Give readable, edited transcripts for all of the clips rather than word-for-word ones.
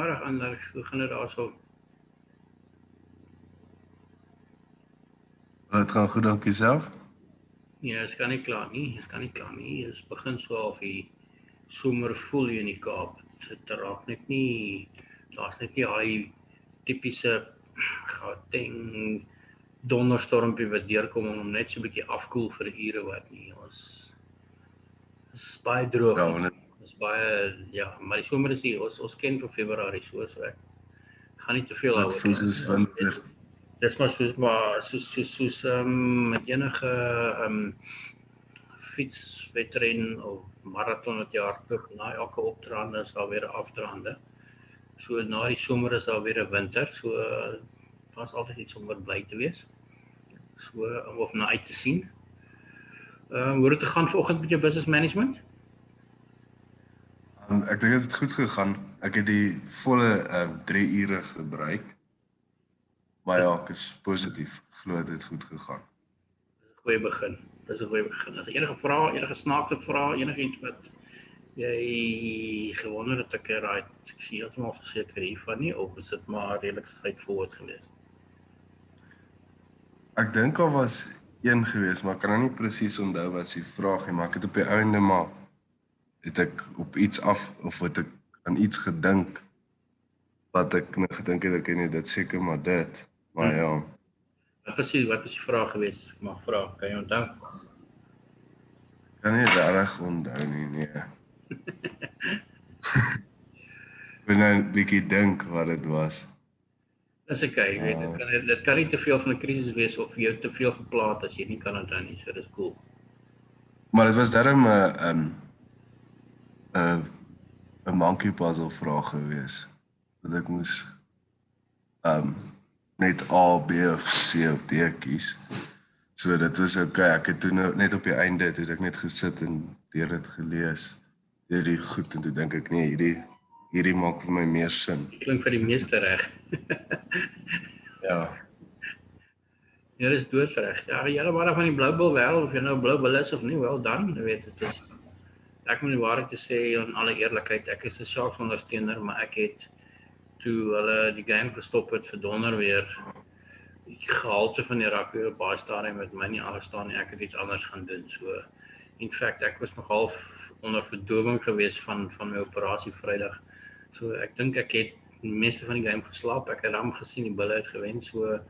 Aardig anders, hoe gaan dit daarso? Het gaan goed, dankie self. Nee, dit kan nie klaar nie, dit kan nie klaar nie. Dit begin so of die somer voel hier in die Kaap. Dit raak net nie, daar's net nie al die tipiese Gauteng donderstormpie wat deurkom om hom net so 'n bietjie afkoel vir 'n ure wat nie. Ons is baie droog Ja, hier. want Ons baie ja, maar die somer is hier. Ons ken vir Februarie so ek gaan nie te veel dit daaroor voel praat soos nie. winter. Dis maar soos met enige fietswedren of marathon wat jy hardloop, na elke opdraande is daar weer 'n afdraande. So na die somer is daar weer 'n winter. So daar's altyd iets om oor bly te wees. So of na uit te sien. Hoe het dit gegaan vanoggend met jou business management? Ek dink dit het goed gegaan. Ek het die volle 3 ure gebruik. Maar ja, ek is positief. Ek glo dit het goed gegaan. Goeie begin. Dis 'n goeie begin. As enige vrae, enige snaakse vrae, enigiets wat jy gewonder het ek raai, ek sien heeltemal verseker hiervan nie, of is dit maar redelik straightforward geweest? Ek dink daar was een gewees, maar ek kan nou nie presies onthou wat sy vraag nie, maar ek het op die einde maar het ek op iets af of het ek aan iets gedink wat ek nou gedink het ek net dit seker maar dit. Maar ja, Wat is die vraag geweest? Ek mag vra, kan jy onthou? kan nie reg onthou nie, nee. Ek moet nou 'n bietjie dink wat dit was. Dis okay, jy weet, dit kan nie te veel van 'n krisis wees of jou te veel geplaat as jy nie kan onthou nie, so dis cool. Maar dit was darem 'n monkey puzzle vraag gewees. Dat ek moes net A, B of C of D kies. So dit was okay. Ek het toe net op die einde het ek net gesit en deur dit gelees. Deur die goed en toe dink ek nee, hierdie maak vir my meer sin. Klink vir die meeste reg. Ja. Ja, dis doodreg. Ja, julle maar van die blou bil wel of jy nou blou bil is of nie, wel dan, jy weet dit is. Ek moet die waarheid te sê in alle eerlikheid, ek is 'n Sharks-ondersteuner, maar ek het toe hulle die game gestop het vir donder weer die gehalte van die rugby op baie stadium met my nie aangestaan nie. Ek het iets anders gaan doen. So in fact ek was nog half onder verdowing geweest van my operasie Vrydag. So ek dink ek het die meeste van die game geslaap. Ek het hom gesien die bulle het gewen. So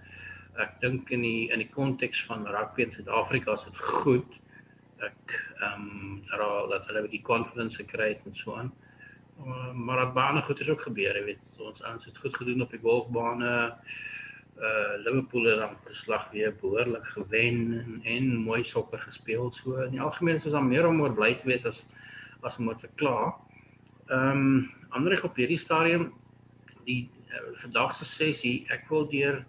ek dink in die konteks van rugby in Suid-Afrika is dit goed. Ek dat hulle die confidence gekry het en so aan. Maar dat baie goed is ook gebeur, jy weet. Ons ouens het goed gedoen op die golfbane. Liverpool het dan verslag weer behoorlik gewen en mooi sokker gespeel. So in die algemeen is ons dan meer om oor bly te wees as om oor te kla. Ander op hierdie stadium die vandag se sessie, ek wil deur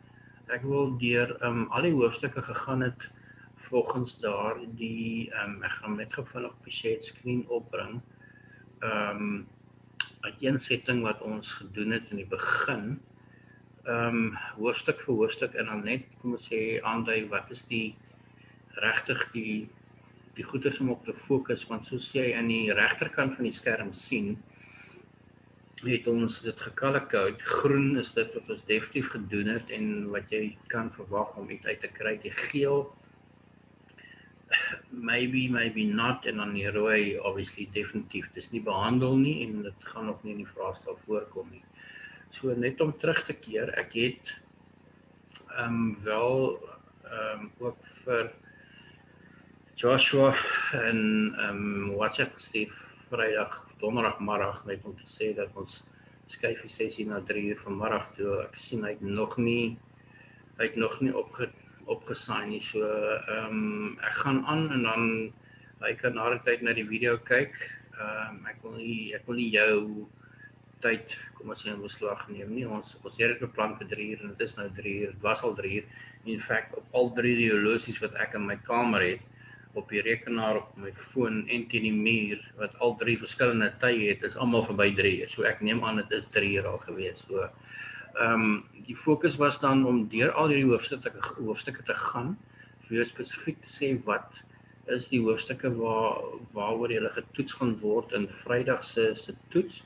al die hoofstukke gegaan het volgens daardie ek gaan net gou vinnig op die share screen opbring. 'n Uiteensetting wat ons gedoen het in die begin. Hoofstuk vir hoofstuk en dan net kom ons sê aandui wat is die regtig die goeders om op te fokus, want soos jy aan die regterkant van die skerm sien, het ons dit gecolor-code. Groen is dit wat ons definitief gedoen het en wat jy kan verwag om iets uit te kry. Die geel maybe not, en dan die rooi obviously definitief. Dis nie behandel nie en dit gaan nog nie in die vraestel voorkom nie. So net om terug te keer, ek het wel ook vir Joshua en WhatsApp gestuur Vrydag, donderdagmiddag net om te sê dat ons skuif die sessie na 3:00 vanmiddag toe. Ek sien hy het nog nie opgesign nie. So ek gaan aan en dan hy kan na die tyd na die video kyk. Ek wil nie jou tyd, kom ons sê, in beslag neem nie. Ons het dit beplan vir 3:00 en dit is nou 3:00. Dit was al 3:00. In fact, op al 3 die horlosies wat ek in my kamer het, op die rekenaar, op my foon en teen die muur, wat al 3 verskillende tye het, is almal verby 3:00. So ek neem aan dit is 3:00 al gewees. So die fokus was dan om deur al hierdie hoofstukke te gaan, vir jou spesifiek te sê wat is die hoofstukke waaroor jy getoets gaan word in Vrydag se toets,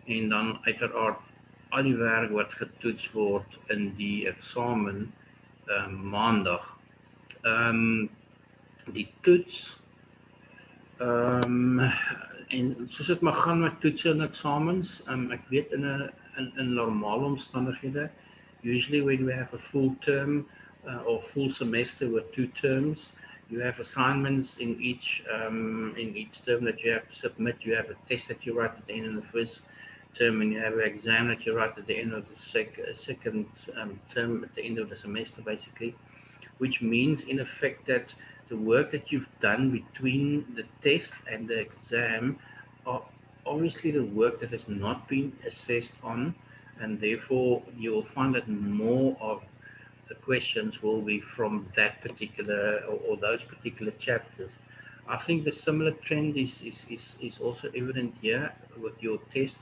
en dan uiteraard al die werk wat getoets word in die eksamen maandag. Ehm die toets en soos dit maar gaan met toetse en eksamens, ek weet in normale omstandighede, usually when we have a full term or full semester with 2 terms, you have assignments in each term that you have to submit. You have a test that you write at the end of the first term, and you have an exam that you write at the end of the second term, at the end of the semester, basically, which means in effect that the work that you've done between the test and the exam are obviously the work that has not been assessed on, and therefore you will find that more of the questions will be from that particular or those particular chapters. I think the similar trend is also evident here with your test,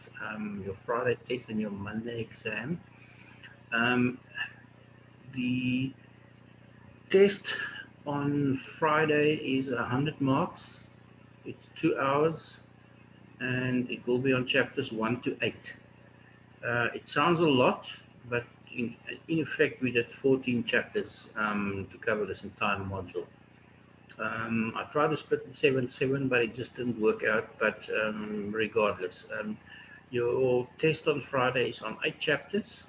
your Friday test and your Monday exam. Um, the test on Friday is 100 marks. It's 2 hours, and it will be on chapters 1 to 8. It sounds a lot, but in effect, we did 14 chapters to cover this entire module. I tried to split it 7-7, but it just didn't work out. But regardless, your test on Friday is on 8 chapters.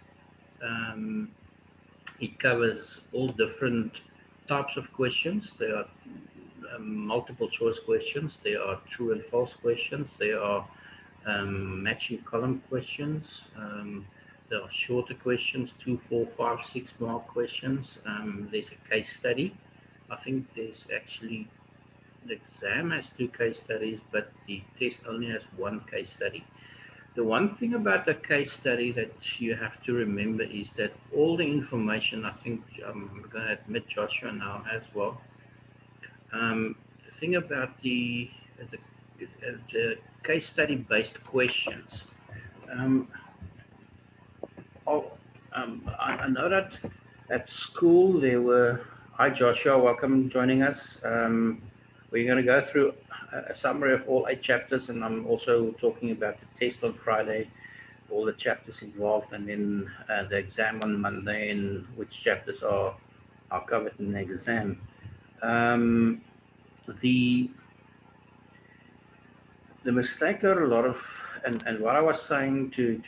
Um, it covers all different types of questions. There are multiple choice questions. There are true and false questions. There are matching column questions. There are shorter questions, 2, 4, 5, 6 mark questions. There's a case study. I think there's actually, the exam has 2 case studies, but the test only has 1 case study. The one thing about the case study that you have to remember is that all the information, I think I'm going to admit Joshua now as well. The thing about the case study based questions, um, I know that at school there were. Hi Joshua, welcome joining us. We're going to go through a summary of all 8 chapters, and I'm also talking about the test on Friday, all the chapters involved, and then the exam on Monday, and which chapters are covered in the exam. The mistake that a lot of, and what I was saying to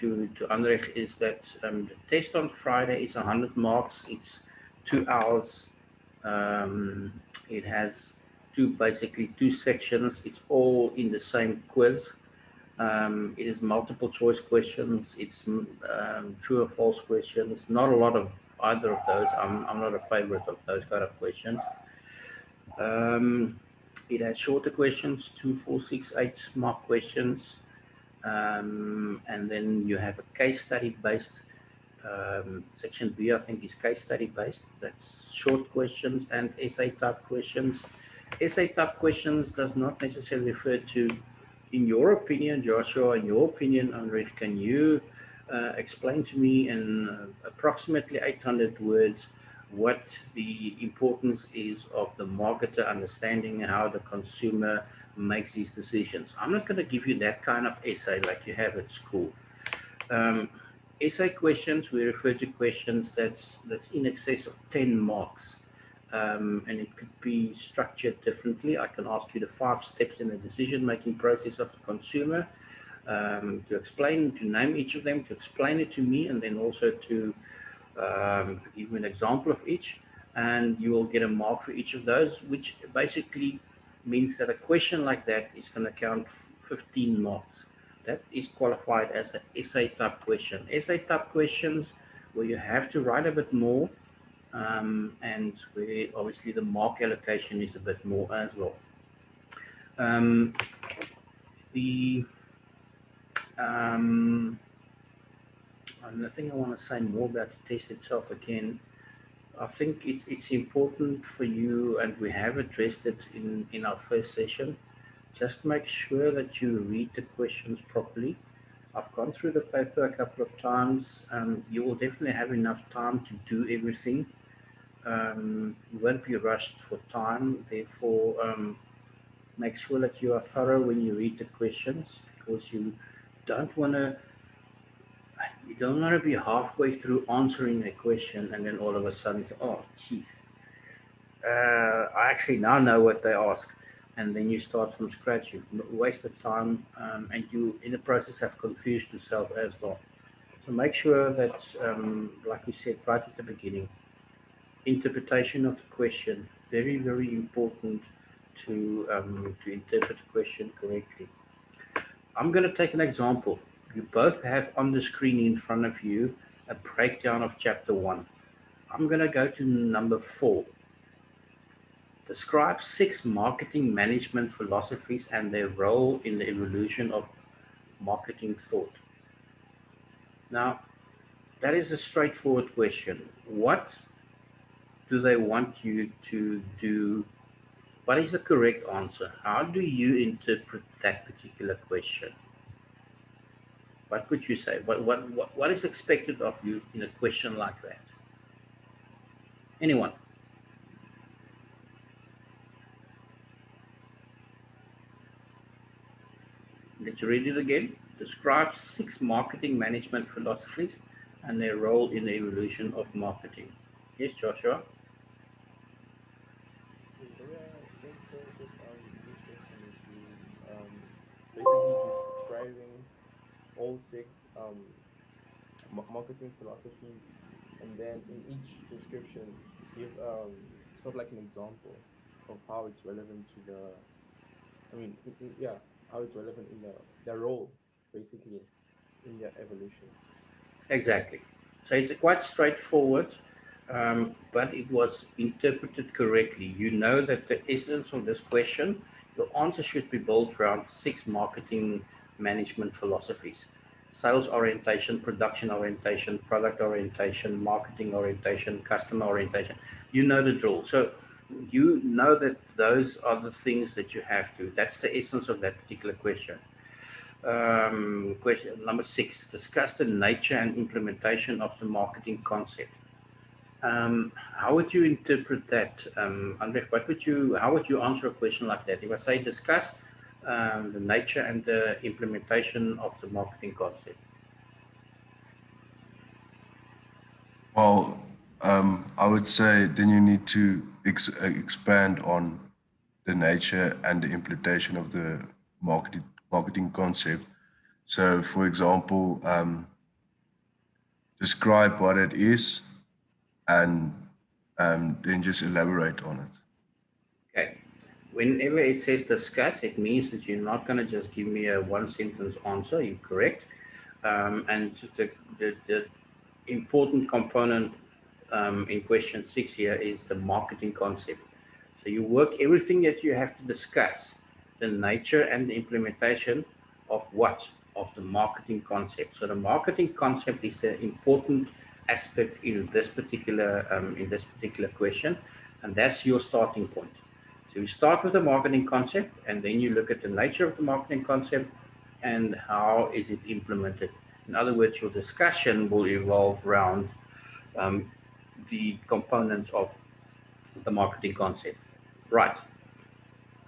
Andrich is that the test on Friday is 100 marks. It's 2 hours. It has basically two sections. It's all in the same quiz. It is multiple choice questions. It's true or false questions. Not a lot of either of those. I'm not a favorite of those kind of questions. It has shorter questions, 2, 4, 6, 8 mark questions. And then you have a case study based. Section B, I think, is case study based. That's short questions and essay type questions. Essay type questions does not necessarily refer to, in your opinion, Joshua, in your opinion, Andre, can you explain to me in approximately 800 words what the importance is of the marketer understanding how the consumer makes these decisions? I'm not going to give you that kind of essay like you have at school. Essay questions, we refer to questions that's in excess of 10 marks. And it could be structured differently. I can ask you the 5 steps in the decision-making process of the consumer, to explain, to name each of them, to explain it to me, and then also to give me an example of each. And you will get a mark for each of those, which basically means that a question like that is going to count 15 marks. That is qualified as an essay type question. Essay type questions where you have to write a bit more, and where obviously the mark allocation is a bit more as well. Nothing I want to say more about the test itself again. I think it's important for you, and we have addressed it in our first session. Just make sure that you read the questions properly. I've gone through the paper a couple of times. You will definitely have enough time to do everything. You won't be rushed for time. Therefore, make sure that you are thorough when you read the questions, because you don't want to You don't want to be halfway through answering a question and then all of a sudden, oh, jeez, I actually now know what they ask. And then you start from scratch. You've wasted time, and you, in the process, have confused yourself as well. So make sure that, like we said right at the beginning, interpretation of the question, very, very important to interpret the question correctly. I'm going to take an example. You both have on the screen in front of you a breakdown of chapter 1. I'm going to go to number 4. Describe 6 marketing management philosophies and their role in the evolution of marketing thought. Now, that is a straightforward question. What do they want you to do? What is the correct answer? How do you interpret that particular question? What would you say? What is expected of you in a question like that? Anyone? Let's read it again. Describe 6 marketing management philosophies and their role in the evolution of marketing. Yes, Joshua? Okay, the way I interpret this question would be basically describing all six marketing philosophies, and then in each description give sort of like an example of how it's relevant to the yeah, how it's relevant in their role basically in their evolution. Exactly. So it's quite straightforward, but it was interpreted correctly. You know that the essence of this question, your answer should be built around 6 marketing management philosophies: sales orientation, production orientation, product orientation, marketing orientation, customer orientation. You know the drill. So you know that those are the things that you have to. That's the essence of that particular question. Question number 6: discuss the nature and implementation of the marketing concept. How would you interpret that, Andre? How would you answer a question like that? If I say discuss the nature and the implementation of the marketing concept. Well, I would say then you need to expand on the nature and the implementation of the marketing concept. So, for example, describe what it is and then just elaborate on it. Okay. Whenever it says discuss, it means that you're not going to just give me a one sentence answer. You're correct. And the important component in question 6 here is the marketing concept. So you work everything that you have to discuss, the nature and the implementation of what? Of the marketing concept. So the marketing concept is the important aspect in this particular question, and that's your starting point. So you start with the marketing concept, and then you look at the nature of the marketing concept and how is it implemented. In other words, your discussion will evolve around um, the components of the marketing concept. Right.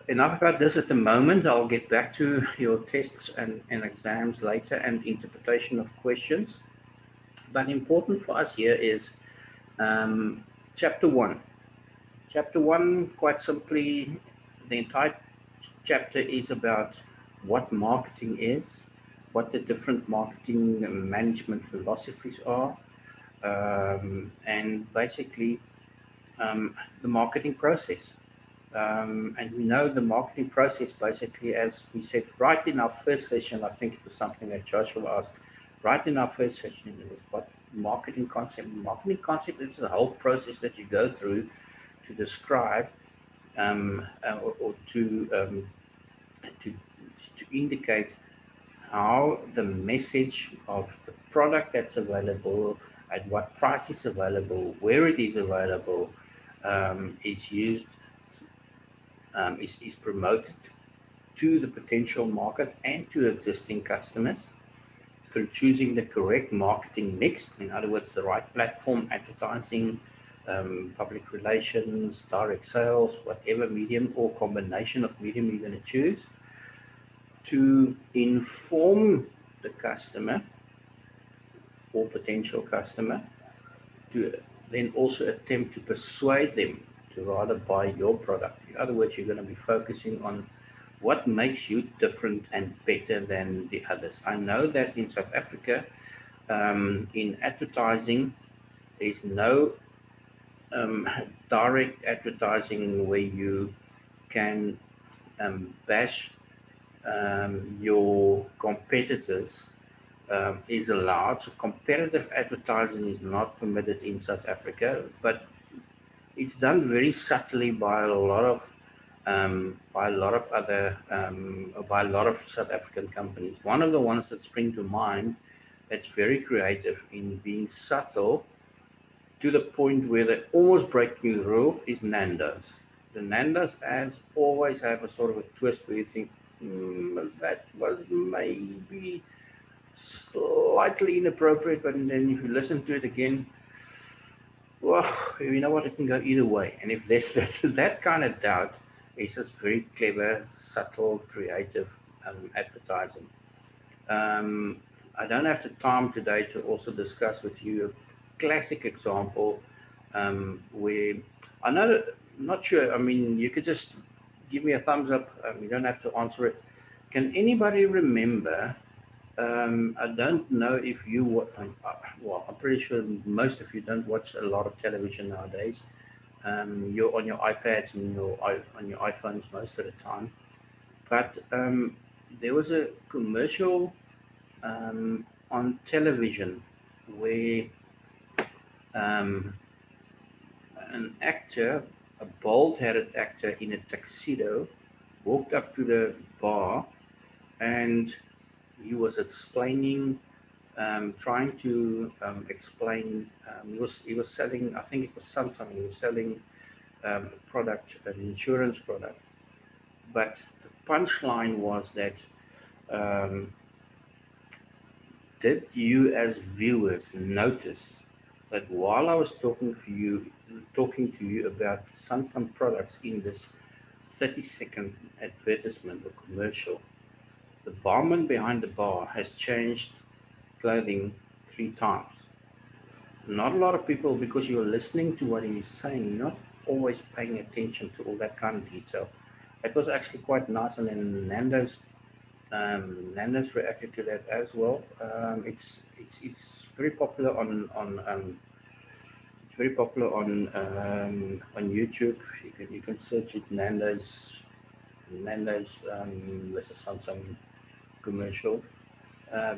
Enough about this at the moment. I'll get back to your tests and exams later and interpretation of questions. But important for us here is chapter 1. Chapter 1, quite simply, the entire chapter is about what marketing is, what the different marketing management philosophies are, and basically the marketing process. And we know the marketing process basically, as we said right in our first session, I think it was something that Joshua asked, right in our first session, it was what marketing concept. Marketing concept is the whole process that you go through to describe or to indicate how the message of the product that's available, at what price is available, where it is available, is used, is promoted to the potential market and to existing customers through choosing the correct marketing mix. In other words, the right platform, advertising, public relations, direct sales, whatever medium or combination of medium you're going to choose, to inform the customer or potential customer, to then also attempt to persuade them to rather buy your product. In other words, you're going to be focusing on what makes you different and better than the others. I know that in South Africa, in advertising, there's no um, direct advertising where you can bash your competitors is allowed. So competitive advertising is not permitted in South Africa, but it's done very subtly by a lot of other by a lot of South African companies. One of the ones that spring to mind that's very creative in being subtle to the point where they almost break new rule is Nando's. The Nando's ads always have a sort of a twist where you think that was maybe slightly inappropriate, but then if you listen to it again, well, you know what, it can go either way. And if there's that kind of doubt, it's just very clever, subtle, creative advertising. Um, I don't have the time today to also discuss with you a classic example where I know, not sure, I mean, you could just give me a thumbs up. You don't have to answer it. Can anybody remember? I don't know if you well, I'm pretty sure most of you don't watch a lot of television nowadays. You're on your iPads and on your iPhones most of the time. But there was a commercial on television where um, an actor, a bald-headed actor in a tuxedo, walked up to the bar and he was explaining, trying to explain. He was selling. I think it was sometime he was selling a product, an insurance product. But the punchline was that um, did you as viewers notice that while I was talking to you about Santam products in this 30-second advertisement or commercial, the barman behind the bar has changed clothing 3 times. Not a lot of people, because you're listening to what he's saying, not always paying attention to all that kind of detail. It was actually quite nice, and then Nando's reacted to that as well. It's very popular on YouTube. You can search it Nando's versus Samsung commercial,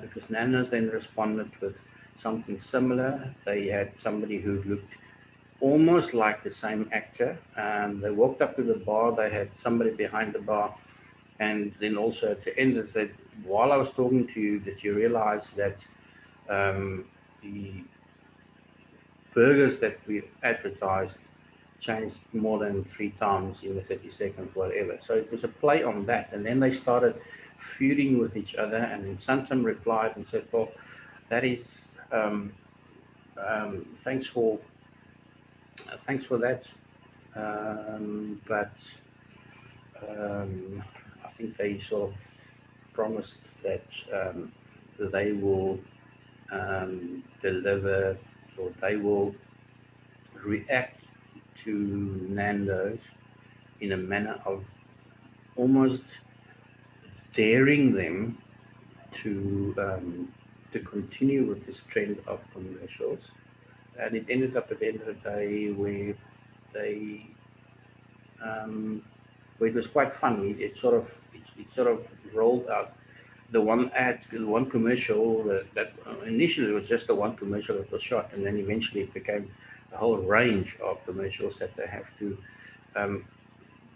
because Nando's then responded with something similar. They had somebody who looked almost like the same actor. They walked up to the bar. They had somebody behind the bar, and then also at the end they said, "While I was talking to you, that you realize that the burgers that we advertised changed more than 3 times in the 30 seconds, whatever." So it was a play on that. And then they started feuding with each other. And then Santam replied and said, "Well, that is, thanks for that. But I think they sort of promised that they will deliver, or they will react to Nando's in a manner of almost daring them to continue with this trend of commercials." And it ended up at the end of the day they where it was quite funny. It sort of rolled out the one ad, the one commercial that initially was just the one commercial that was shot, and then eventually it became a whole range of commercials that they have to. Um,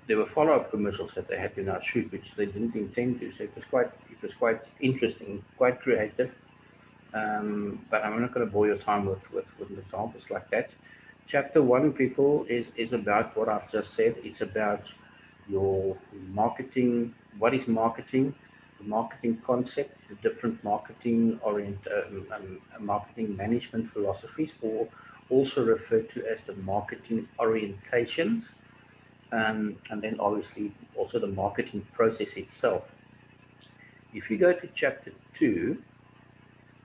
there were follow-up commercials that they had to now shoot, which they didn't intend to. So it was quite interesting, quite creative. But I'm not going to bore your time with examples like that. Chapter one, people, is about what I've just said. It's about your marketing. What is marketing? The marketing concept, the different marketing management philosophies, or also referred to as the marketing orientations, and then obviously also the marketing process itself. If you go to chapter two,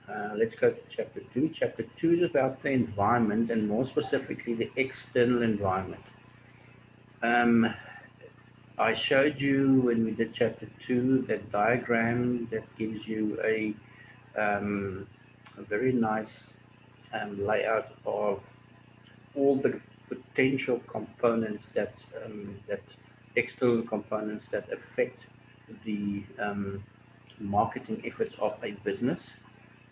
Let's go to chapter 2. Chapter 2 is about the environment and more specifically the external environment. Um, I showed you when we did chapter 2 that diagram that gives you a very nice layout of all the potential components that external components that affect the marketing efforts of a business.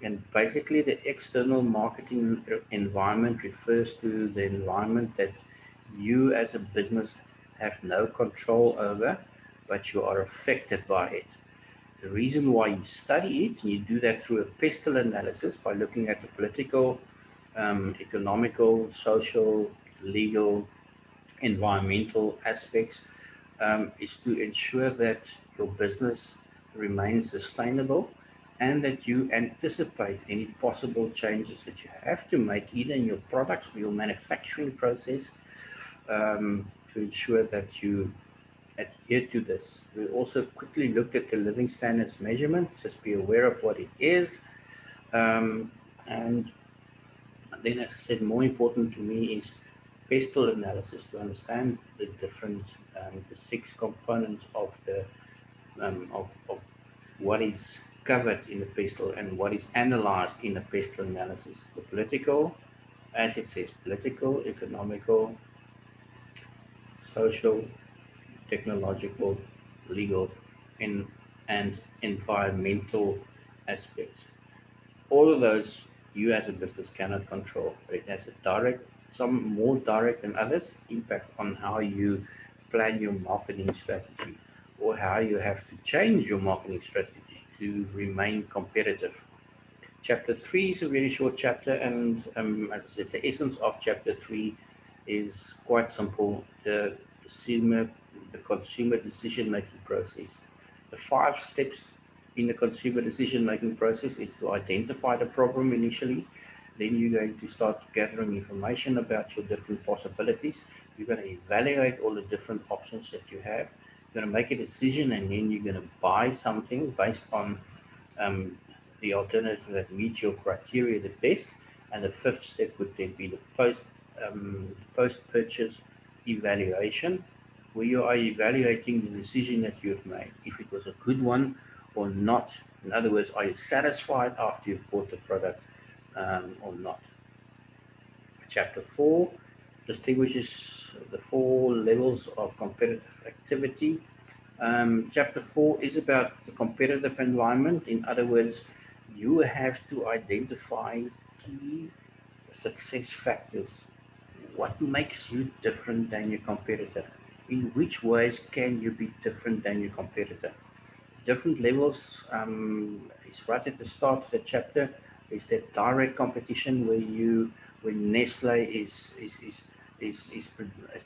And basically, the external marketing environment refers to the environment that you as a business have no control over, but you are affected by it. The reason why you study it, and you do that through a pestle analysis by looking at the political, economical, social, legal, environmental aspects, is to ensure that your business remains sustainable and that you anticipate any possible changes that you have to make either in your products or your manufacturing process, to ensure that you adhere to this. We also quickly looked at the living standards measurement, just be aware of what it is. And then, as I said, more important to me is pestle analysis to understand the different, the six components of of what is covered in the pestle and what is analyzed in the pestle analysis. The political, as it says, political, economical, social, technological, legal, and, and environmental aspects. All of those you as a business cannot control. It has a direct, some more direct than others, impact on how you plan your marketing strategy or how you have to change your marketing strategy to remain competitive. Chapter 3 is a very short chapter, and as I said, the essence of chapter 3 is quite simple. Consumer, the consumer decision making process. The 5 steps in the consumer decision making process is to identify the problem initially. Then you're going to start gathering information about your different possibilities. You're going to evaluate all the different options that you have. You're going to make a decision, and then you're going to buy something based on um, the alternative that meets your criteria the best. And the fifth step would then be the post purchase evaluation, where you are evaluating the decision that you've made, if it was a good one or not. In other words, are you satisfied after you've bought the product or not? Chapter 4 distinguishes the 4 levels of competitive activity. Chapter 4 is about the competitive environment. In other words, you have to identify key success factors. What makes you different than your competitor? In which ways can you be different than your competitor? Different levels is right at the start of the chapter. Is that direct competition where when Nestle is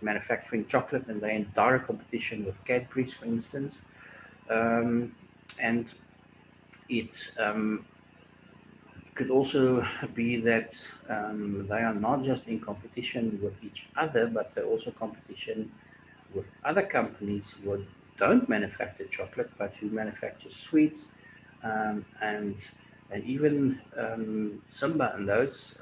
manufacturing chocolate and they're in direct competition with Cadbury's, for instance, um, and it could also be that they are not just in competition with each other, but they're also competition with other companies who don't manufacture chocolate, but who manufacture sweets, um, and and even Simba and those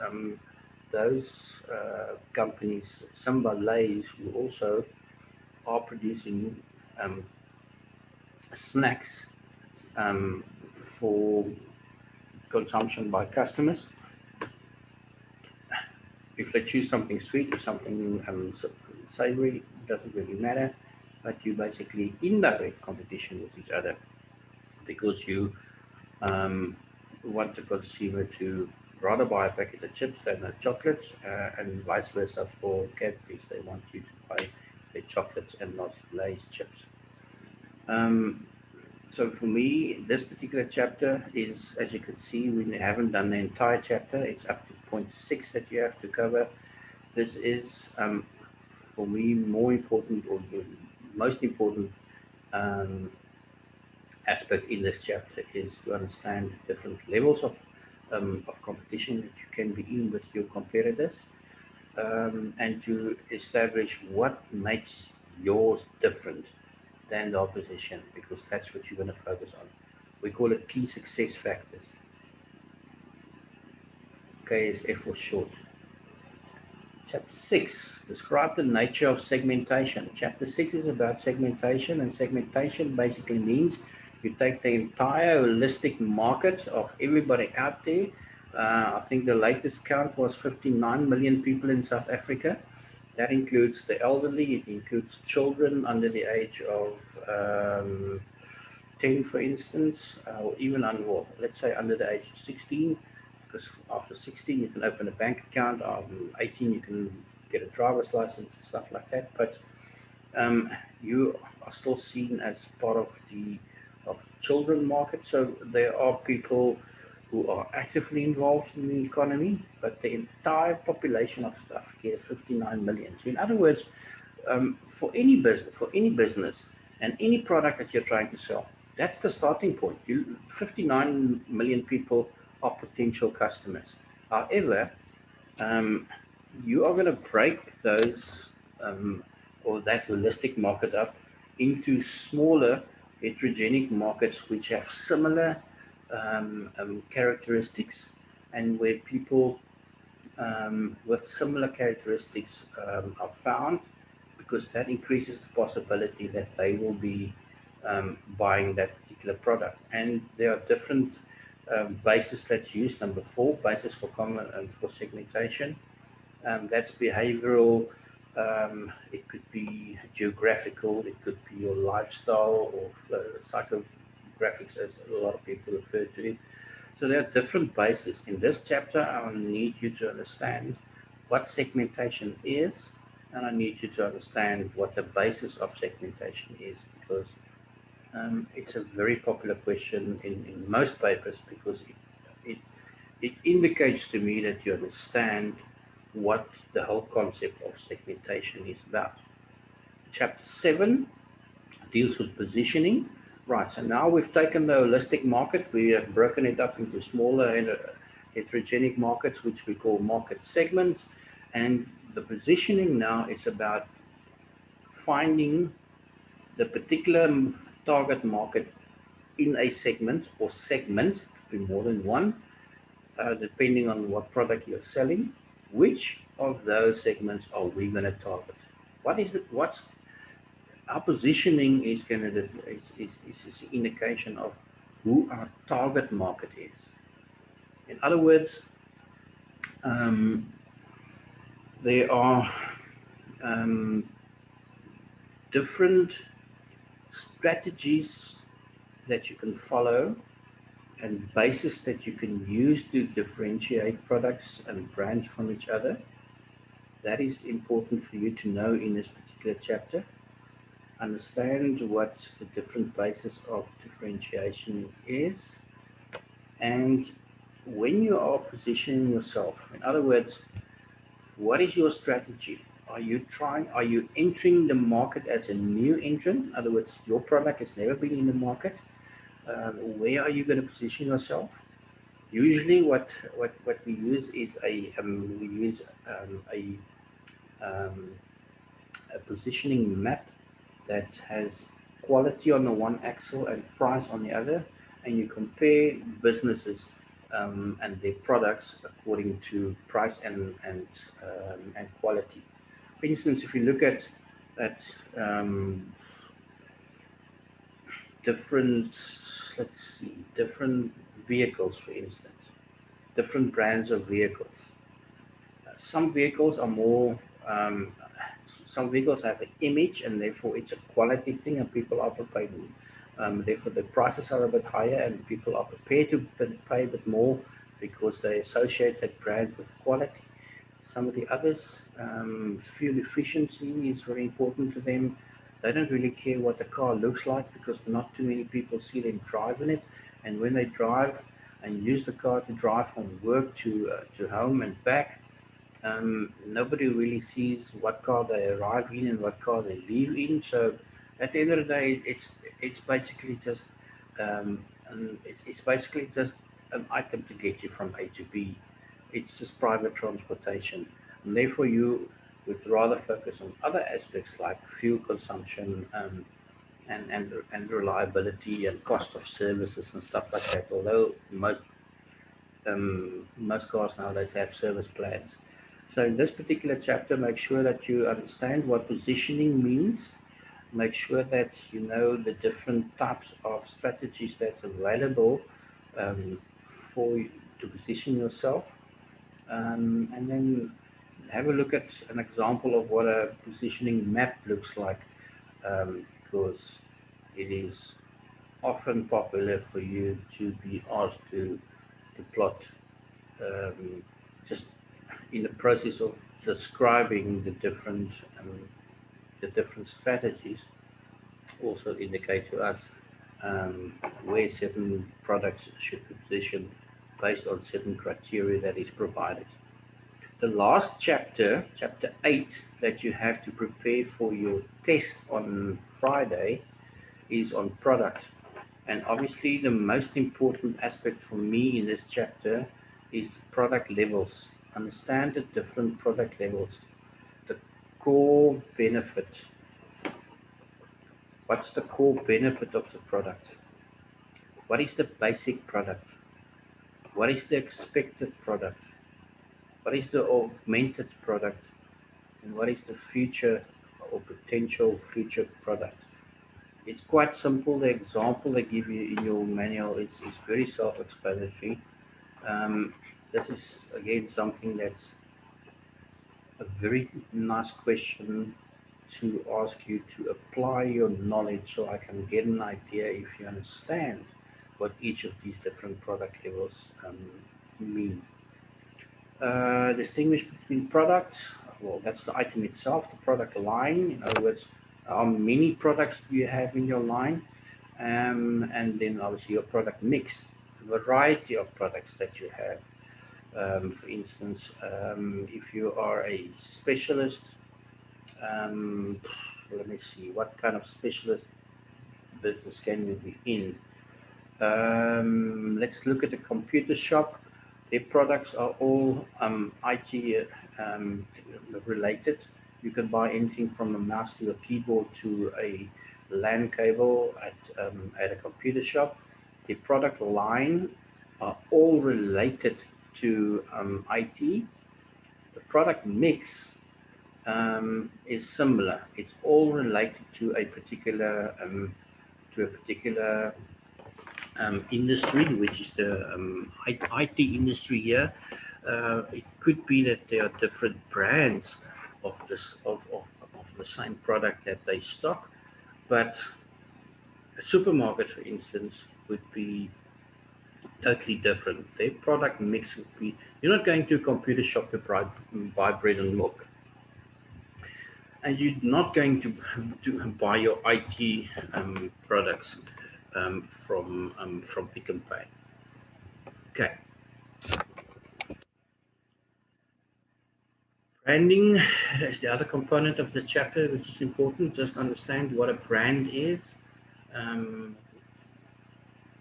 companies, Simba Lays, who also are producing um, snacks um, for consumption by customers. If they choose something sweet or something savory, doesn't really matter. But you basically indirect competition with each other because you want the consumer to rather buy a packet of chips than a chocolate, and vice versa for Cadbury's. They want you to buy their chocolates and not Lay's chips. Um, so for me, this particular chapter is, as you can see, we haven't done the entire chapter. It's up to point 6 that you have to cover. This is, for me, more important or the most important um, aspect in this chapter is to understand different levels of competition that you can be in with your competitors, and to establish what makes yours different than the opposition, because that's what you're going to focus on. We call it key success factors. KSF for short. Chapter 6, describe the nature of segmentation. Chapter 6 is about segmentation, and segmentation basically means you take the entire holistic market of everybody out there. I think the latest count was 59 million people in South Africa. That includes the elderly, it includes children under the age of 10, for instance, or even under, well, let's say under the age of 16, because after 16 you can open a bank account, 18 you can get a driver's license and stuff like that. But you are still seen as part of the children market. So there are people who are actively involved in the economy, but the entire population of South Africa is 59 million. So in other words, for any business and any product that you're trying to sell, that's the starting point. 59 million people are potential customers. However, you are going to break those or that holistic market up into smaller heterogenic markets which have similar characteristics, and where people with similar characteristics are found, because that increases the possibility that they will be buying that particular product. And there are different bases that's used. Number 4, basis for common and for segmentation. That's behavioral. It could be geographical. It could be your lifestyle, or psychographics, as a lot of people refer to it. So there are different bases. In this chapter, I need you to understand what segmentation is, and I need you to understand what the basis of segmentation is, because it's a very popular question in most papers, because it, it indicates to me that you understand what the whole concept of segmentation is about. Chapter 7 deals with positioning. Right, so now we've taken the holistic market, we have broken it up into smaller and heterogenic markets, which we call market segments. And the positioning now is about finding the particular target market in a segment or segments, could be more than one, depending on what product you're selling. Which of those segments are we going to target? What's our positioning is going to is an indication of who our target market is. In other words, there are different strategies that you can follow and bases that you can use to differentiate products and brands from each other. That is important for you to know in this particular chapter. Understand what the different bases of differentiation is, and when you are positioning yourself, in other words, what is your strategy? Are you entering the market as a new entrant? In other words, your product has never been in the market. Where are you going to position yourself? Usually what we use is a positioning map that has quality on the one axle and price on the other, and you compare businesses and their products according to price and quality. For instance, if you look at different vehicles, for instance, different brands of vehicles. Some vehicles are more, some vehicles have an image, and therefore it's a quality thing, and people are prepared. Therefore, the prices are a bit higher, and people are prepared to pay a bit more because they associate that brand with quality. Some of the others, fuel efficiency is very important to them. They don't really care what the car looks like, because not too many people see them drive in it. And when they drive and use the car to drive from work to home and back, nobody really sees what car they arrive in and what car they leave in. So at the end of the day, it's basically just it's basically just an item to get you from A to B. It's just private transportation, and therefore you would rather focus on other aspects like fuel consumption and reliability and cost of services and stuff like that. Although Most cars nowadays have service plans. So in this particular chapter, make sure that you understand what positioning means. Make sure that you know the different types of strategies that's available um, for you to position yourself. And then have a look at an example of what a positioning map looks like, because it is often popular for you to be asked to plot, um, just in the process of describing the different strategies, also indicate to us um, where certain products should be positioned based on certain criteria that is provided. The last chapter, chapter 8, that you have to prepare for your test on Friday is on product. And obviously, the most important aspect for me in this chapter is the product levels. Understand the different product levels, the core benefit. What's the core benefit of the product? What is the basic product? What is the expected product? What is the augmented product? And what is the future or potential future product? It's quite simple. The example they give you in your manual is very self-explanatory. Um, this is again something that's a very nice question to ask you to apply your knowledge so I can get an idea if you understand what each of these different product levels mean. Distinguish between products. Well, that's the item itself, the product line. In other words, how many products do you have in your line? And then obviously your product mix, the variety of products that you have. For instance, if you are a specialist, um, let me see, what kind of specialist business can you be in? Let's look at the computer shop. Their products are all IT related. You can buy anything from a mouse to a keyboard to a LAN cable at a computer shop. The product line are all related to IT. The product mix is similar. It's all related to a particular industry, which is the IT industry here. It could be that there are different brands of the same product that they stock, but a supermarket, for instance, would be totally different. Their product mix would be, you're not going to a computer shop to buy bread and milk, and you're not going to buy your IT products from Pick and Pay. Okay. Branding is the other component of the chapter, which is important. Just understand what a brand is, um,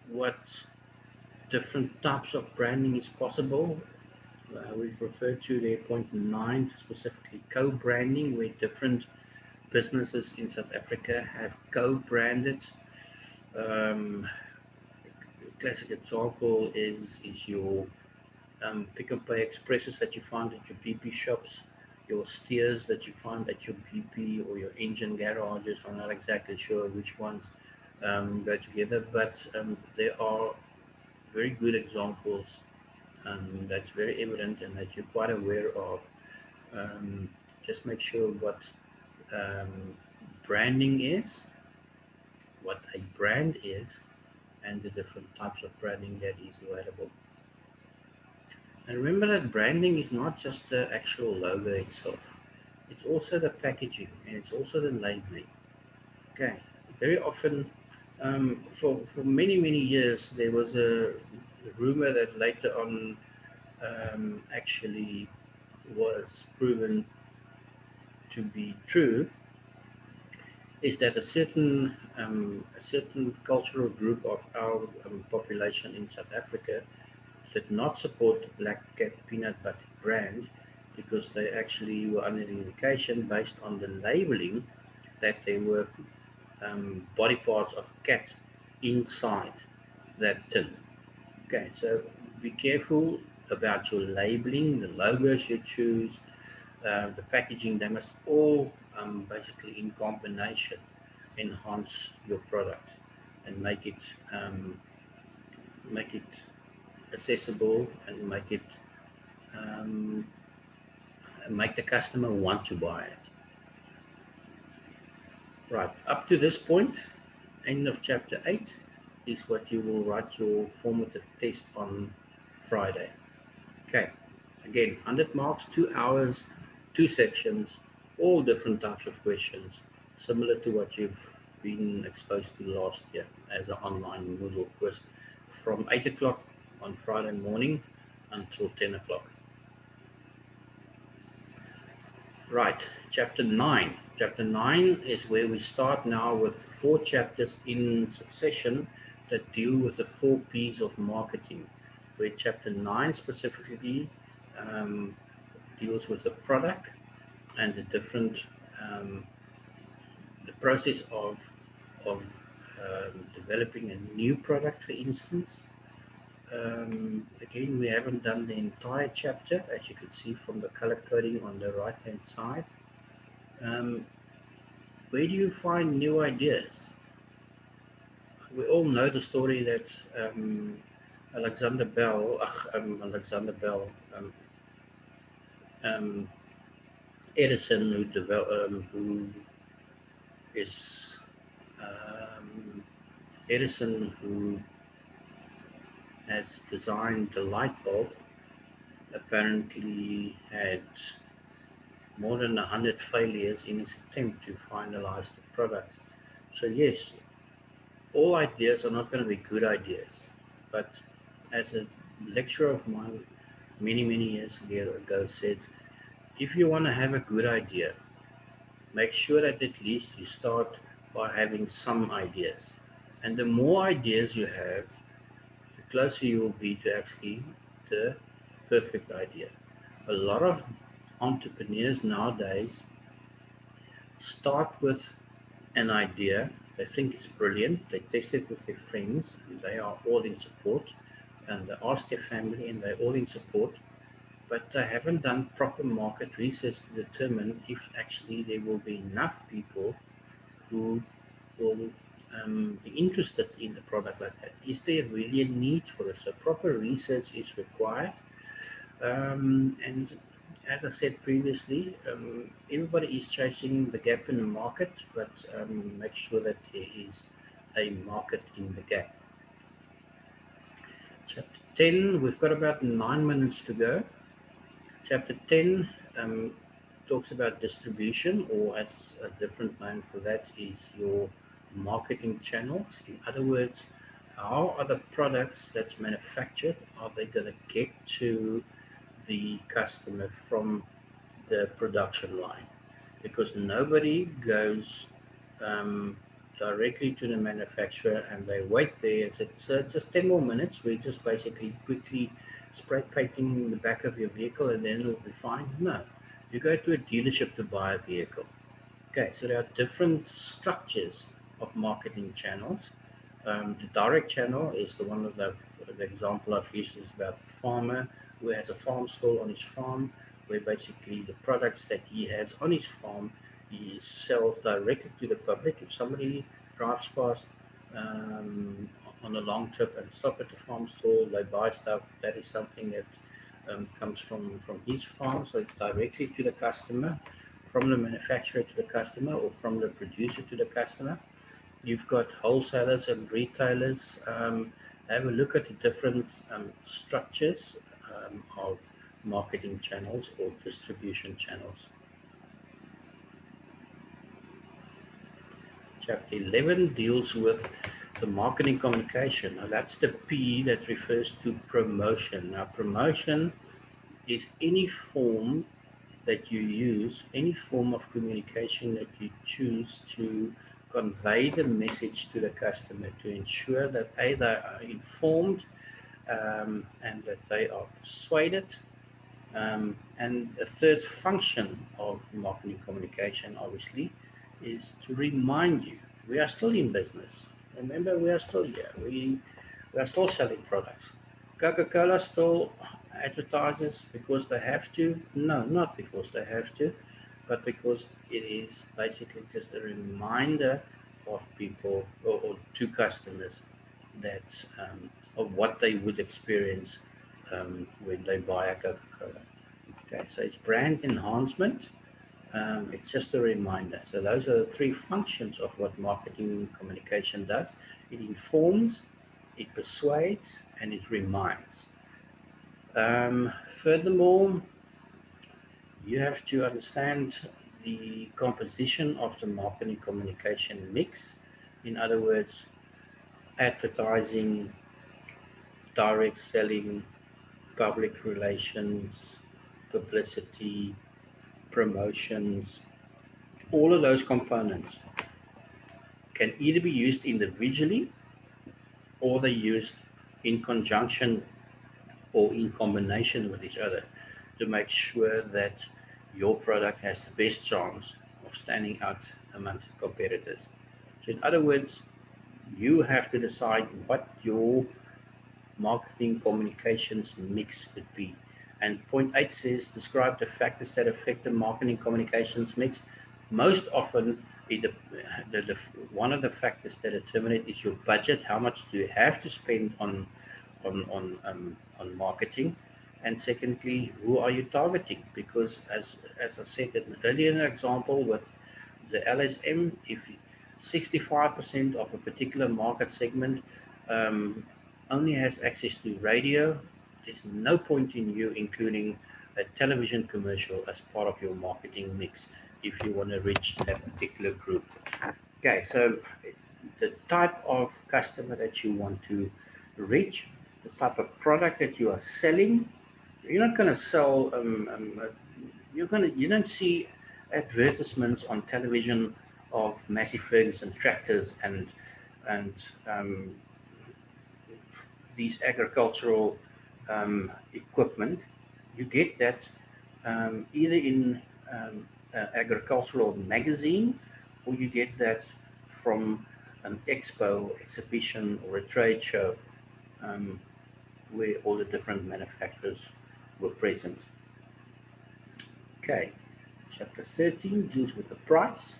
what different types of branding is possible. We've referred to the point 9, specifically co-branding, where different businesses in South Africa have co-branded. Um, a classic example is your Pick and Pay Expresses that you find at your BP shops, your steers that you find at your BP or your engine garages. I'm not exactly sure which ones go together, but there are very good examples that's very evident and that you're quite aware of. Um, just make sure what um, branding is, what a brand is, and the different types of branding that is available. And remember that branding is not just the actual logo itself. It's also the packaging and it's also the labeling. Okay. Very often, for many years, there was a rumor that later on actually was proven to be true, is that a certain cultural group of our population in South Africa did not support the Black Cat peanut butter brand because they actually were under the indication based on the labeling that there were body parts of cat inside that tin. Okay, so be careful about your labeling, the logos you choose, the packaging. They must all basically in combination enhance your product and um, make it accessible and um, make the customer want to buy it. Right, up to this point, end of chapter 8 is what you will write your formative test on Friday. Okay, again, 100 marks, 2 hours, 2 sections, all different types of questions, similar to what you've been exposed to last year as an online Moodle quiz from 8 o'clock on Friday morning until 10 o'clock. Right, chapter 9. Chapter 9 is where we start now with 4 chapters in succession that deal with the 4 P's of marketing, where chapter 9 specifically um, deals with the product and the different, um, the process of developing a new product, for instance. Again, we haven't done the entire chapter, as you can see from the color coding on the right hand side. Um, where do you find new ideas? We all know the story that Alexander Bell, um, um, Edison, who is um, Edison, who has designed the light bulb, apparently had more than 100 failures in his attempt to finalize the product. So yes, all ideas are not going to be good ideas. But as a lecturer of mine many years ago said, if you want to have a good idea, make sure that at least you start by having some ideas. And the more ideas you have, the closer you will be to actually the perfect idea. A lot of entrepreneurs nowadays start with an idea, they think it's brilliant, they test it with their friends, and they are all in support, and they ask their family, and they're all in support, but they haven't done proper market research to determine if actually there will be enough people who will be interested in a product like that. Is there really a need for it? So proper research is required. And as I said previously, everybody is chasing the gap in the market, but make sure that there is a market in the gap. Chapter 10, we've got about 9 minutes to go. Chapter 10 talks about distribution, or as a different name for that is your marketing channels. In other words, how are the products that's manufactured, are they going to get to the customer from the production line? Because nobody goes um, directly to the manufacturer and they wait there and say, so just 10 more minutes, we just basically quickly spray painting the back of your vehicle and then it'll be fine. No, you go to a dealership to buy a vehicle. Okay, so there are different structures of marketing channels. The direct channel is the one that the example I've used is about the farmer who has a farm stall on his farm, where basically the products that he has on his farm he sells directly to the public. If somebody drives past um, on a long trip and stop at the farm stall, they buy stuff. That is something that comes from his farm, so it's directly to the customer, from the manufacturer to the customer, or from the producer to the customer. You've got wholesalers and retailers. Have a look at the different structures of marketing channels or distribution channels. Chapter 11 deals with the marketing communication. Now, that's the P that refers to promotion. Now, promotion is any form that you use, any form of communication that you choose to convey the message to the customer to ensure that A, they are informed and that they are persuaded. And a third function of marketing communication, obviously, is to remind you we are still in business. Remember, we are still here. We are still selling products. Coca-Cola still advertises because they have to? No, not because they have to, but because it is basically just a reminder of people or to customers that of what they would experience when they buy a Coca-Cola. Okay, so it's brand enhancement. It's just a reminder. So those are the three functions of what marketing communication does. It informs, it persuades, and it reminds. Furthermore, you have to understand the composition of the marketing communication mix. In other words, advertising, direct selling, public relations, publicity, promotions, all of those components can either be used individually or they're used in conjunction or in combination with each other to make sure that your product has the best chance of standing out amongst competitors. So, in other words, you have to decide what your marketing communications mix could be. And point 8 says describe the factors that affect the marketing communications mix. Most often, one of the factors that determine it is your budget. How much do you have to spend on marketing? And secondly, who are you targeting? Because as I said earlier in an example with the LSM, if 65% of a particular market segment um, only has access to radio, there's no point in you including a television commercial as part of your marketing mix if you want to reach that particular group. Okay, so the type of customer that you want to reach, the type of product that you are selling, you're not going to sell. You don't see advertisements on television of massive Ferguson tractors and um, these agricultural equipment. You get that either in agricultural magazine or you get that from an expo, exhibition, or a trade show um, where all the different manufacturers were present. Okay, chapter 13 deals with the price,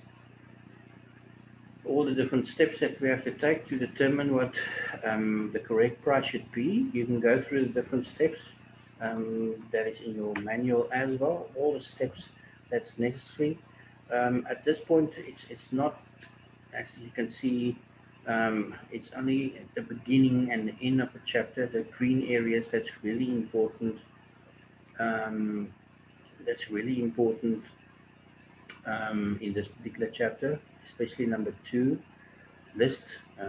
all the different steps that we have to take to determine what the correct price should be. You can go through the different steps that is in your manual as well, all the steps that's necessary. At this point, it's not, as you can see, it's only at the beginning and the end of the chapter, the green areas that's really important. Um, that's really important in this particular chapter, especially number 2, list,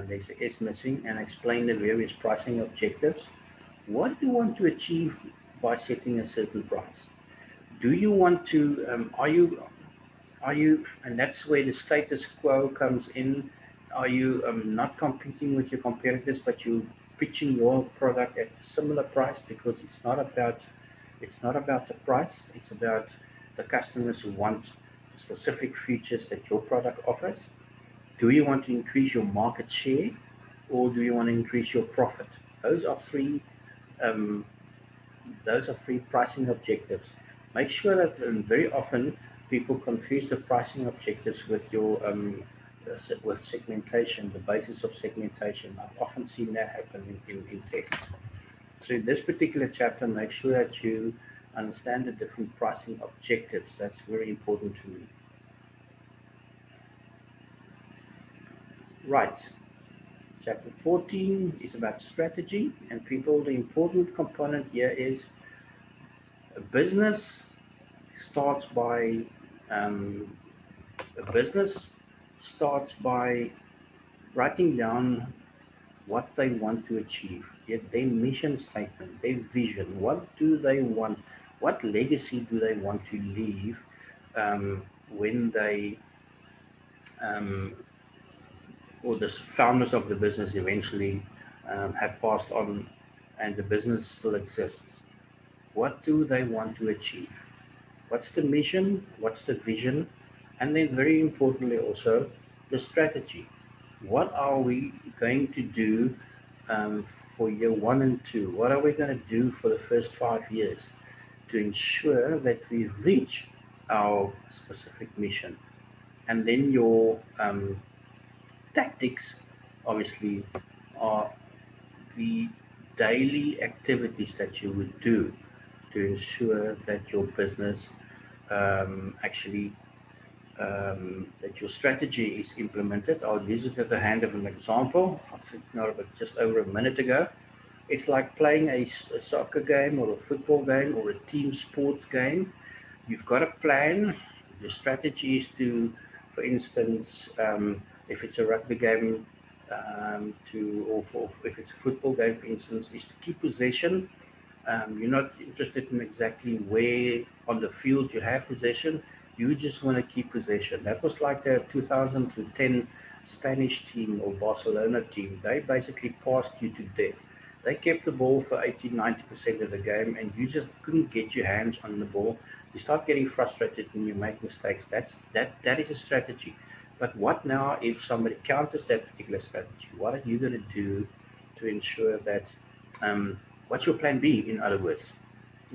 there's an S missing, and explain the various pricing objectives. What do you want to achieve by setting a certain price? Do you want to, and that's where the status quo comes in. Are you not competing with your competitors, but you pitching your product at a similar price because it's not about the price. It's about the customers who want the specific features that your product offers. Do you want to increase your market share, or do you want to increase your profit? Those are three. Um, those are three pricing objectives. Make sure that very often people confuse the pricing objectives with your with segmentation, the basis of segmentation. I've often seen that happen in tests. So in this particular chapter, make sure that you understand the different pricing objectives. That's very important to me. Right. Chapter 14 is about strategy, and people, the important component here is a business starts by um, a business starts by writing down what they want to achieve, their mission statement, their vision. What do they want? What legacy do they want to leave when they um, or the founders of the business eventually have passed on and the business still exists? What do they want to achieve? What's the mission? What's the vision? And then, very importantly, also the strategy. What are we going to do for year 1 and 2? What are we going to do for the first 5 years to ensure that we reach our specific mission? And then your tactics, obviously, are the daily activities that you would do to ensure that your business actually that your strategy is implemented. I'll use it at the hand of an example. I think not about just over a minute ago. It's like playing a soccer game or a football game or a team sports game. You've got a plan. Your strategy is to, for instance, if it's a rugby game, if it's a football game, for instance, is to keep possession. You're not interested in exactly where on the field you have possession. You just want to keep possession. That was like the 2010 Spanish team or Barcelona team. They basically passed you to death. They kept the ball for 80-90% of the game, and you just couldn't get your hands on the ball. You start getting frustrated when you make mistakes. That is a strategy. But what now if somebody counters that particular strategy? What are you going to do to ensure that what's your plan B, in other words?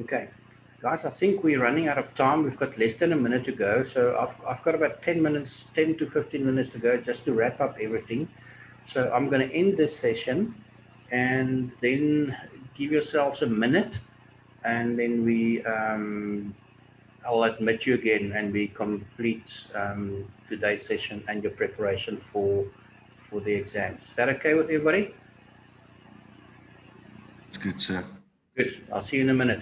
Okay, guys, I think we're running out of time. We've got less than a minute to go. So I've got about 10 minutes, 10 to 15 minutes to go just to wrap up everything. So I'm going to end this session and then give yourselves a minute. And then I'll admit you again and we complete today's session and your preparation for the exams. Is that okay with everybody? It's good, sir. Good. I'll see you in a minute.